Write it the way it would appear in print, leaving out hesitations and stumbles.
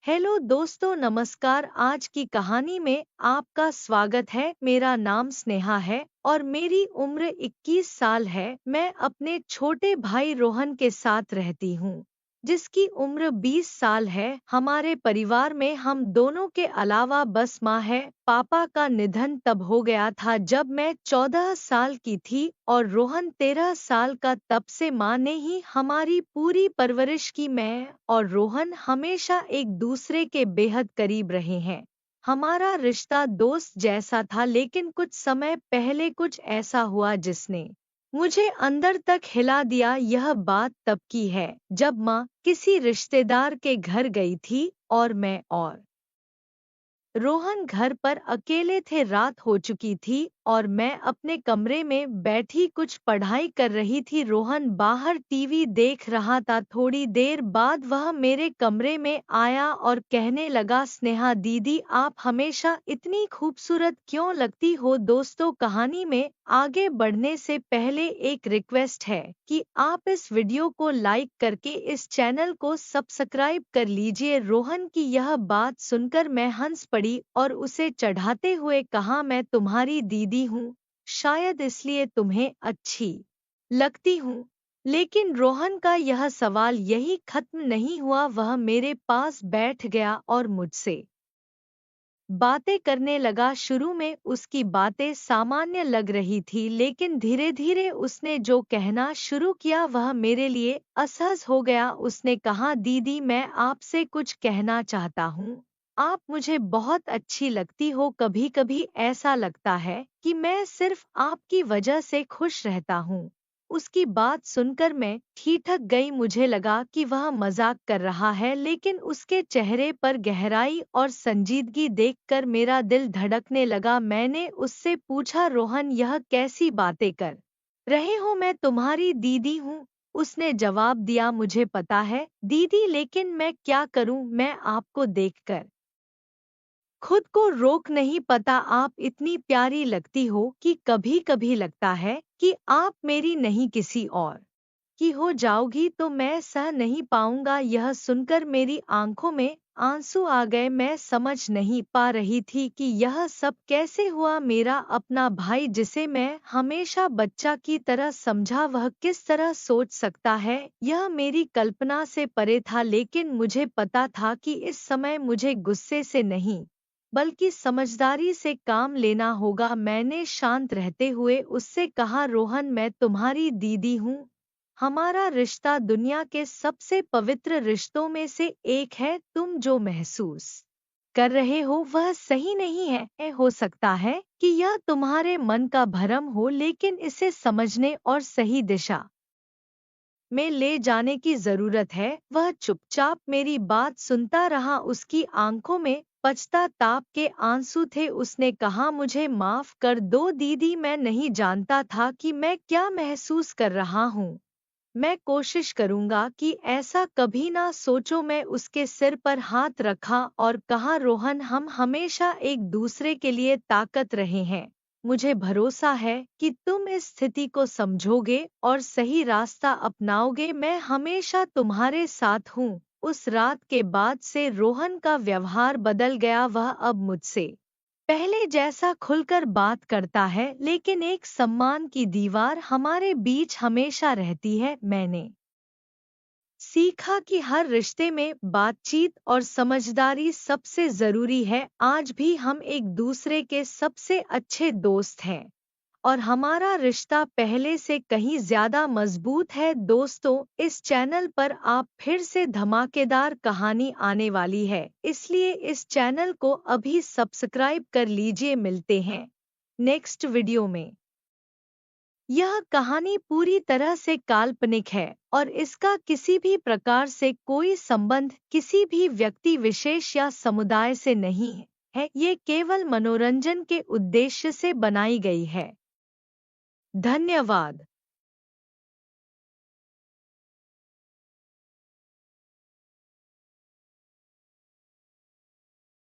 Hello दोस्तों, नमस्कार। आज की कहानी में आपका स्वागत है। मेरा नाम स्नेहा है और मेरी उम्र 21 साल है। मैं अपने छोटे भाई रोहन के साथ रहती हूँ, जिसकी उम्र 20 साल है। हमारे परिवार में हम दोनों के अलावा बस माँ है। पापा का निधन तब हो गया था जब मैं 14 साल की थी और रोहन 13 साल का। तब से माँ ने ही हमारी पूरी परवरिश की। मैं और रोहन हमेशा एक दूसरे के बेहद करीब रहे हैं। हमारा रिश्ता दोस्त जैसा था, लेकिन कुछ समय पहले कुछ ऐसा हुआ जिसने मुझे अंदर तक हिला दिया। यह बात तब की है जब माँ किसी रिश्तेदार के घर गई थी और मैं और रोहन घर पर अकेले थे। रात हो चुकी थी और मैं अपने कमरे में बैठी कुछ पढ़ाई कर रही थी। रोहन बाहर टीवी देख रहा था। थोड़ी देर बाद वह मेरे कमरे में आया और कहने लगा, स्नेहा दीदी, आप हमेशा इतनी खूबसूरत क्यों लगती हो। दोस्तों, कहानी में आगे बढ़ने से पहले एक रिक्वेस्ट है कि आप इस वीडियो को लाइक करके इस चैनल को सब्सक्राइब कर लीजिए। रोहन की यह बात सुनकर मैं हंस पड़ी और उसे चढ़ाते हुए कहा, मैं तुम्हारी दीदी हूँ, शायद इसलिए तुम्हें अच्छी लगती हूँ। लेकिन रोहन का यह सवाल यही खत्म नहीं हुआ। वह मेरे पास बैठ गया और मुझसे बातें करने लगा। शुरू में उसकी बातें सामान्य लग रही थी, लेकिन धीरे धीरे उसने जो कहना शुरू किया वह मेरे लिए असहज हो गया। उसने कहा, दीदी, मैं आपसे कुछ कहना चाहता हूँ। आप मुझे बहुत अच्छी लगती हो। कभी कभी ऐसा लगता है कि मैं सिर्फ आपकी वजह से खुश रहता हूँ। उसकी बात सुनकर मैं ठिठक गई। मुझे लगा कि वह मजाक कर रहा है, लेकिन उसके चेहरे पर गहराई और संजीदगी देखकर मेरा दिल धड़कने लगा। मैंने उससे पूछा, रोहन, यह कैसी बातें कर रहे हो? मैं तुम्हारी दीदी हूँ। उसने जवाब दिया, मुझे पता है दीदी, लेकिन मैं क्या करूँ? मैं आपको देखकर खुद को रोक नहीं पाता। आप इतनी प्यारी लगती हो कि कभी कभी लगता है कि आप मेरी नहीं किसी और की हो जाओगी तो मैं सह नहीं पाऊंगा। यह सुनकर मेरी आंखों में आंसू आ गए। मैं समझ नहीं पा रही थी कि यह सब कैसे हुआ। मेरा अपना भाई, जिसे मैं हमेशा बच्चा की तरह समझा, वह किस तरह सोच सकता है, यह मेरी कल्पना से परे था। लेकिन मुझे पता था कि इस समय मुझे गुस्से से नहीं बल्कि समझदारी से काम लेना होगा। मैंने शांत रहते हुए उससे कहा, रोहन, मैं तुम्हारी दीदी हूँ। हमारा रिश्ता दुनिया के सबसे पवित्र रिश्तों में से एक है। तुम जो महसूस कर रहे हो वह सही नहीं है। हो सकता है कि यह तुम्हारे मन का भ्रम हो, लेकिन इसे समझने और सही दिशा में ले जाने की जरूरत है। वह चुपचाप मेरी बात सुनता रहा। उसकी आंखों में पछताताप के आंसू थे। उसने कहा, मुझे माफ कर दो दीदी, मैं नहीं जानता था कि मैं क्या महसूस कर रहा हूँ। मैं कोशिश करूंगा कि ऐसा कभी ना सोचो। मैं उसके सिर पर हाथ रखा और कहा, रोहन, हम हमेशा एक दूसरे के लिए ताकत रहे हैं। मुझे भरोसा है कि तुम इस स्थिति को समझोगे और सही रास्ता अपनाओगे। मैं हमेशा तुम्हारे साथ हूँ। उस रात के बाद से रोहन का व्यवहार बदल गया। वह अब मुझसे पहले जैसा खुलकर बात करता है, लेकिन एक सम्मान की दीवार हमारे बीच हमेशा रहती है। मैंने सीखा कि हर रिश्ते में बातचीत और समझदारी सबसे जरूरी है। आज भी हम एक दूसरे के सबसे अच्छे दोस्त हैं और हमारा रिश्ता पहले से कहीं ज्यादा मजबूत है। दोस्तों, इस चैनल पर आप फिर से धमाकेदार कहानी आने वाली है, इसलिए इस चैनल को अभी सब्सक्राइब कर लीजिए। मिलते हैं नेक्स्ट वीडियो में। यह कहानी पूरी तरह से काल्पनिक है और इसका किसी भी प्रकार से कोई संबंध किसी भी व्यक्ति विशेष या समुदाय से नहीं है। ये केवल मनोरंजन के उद्देश्य से बनाई गई है। धन्यवाद।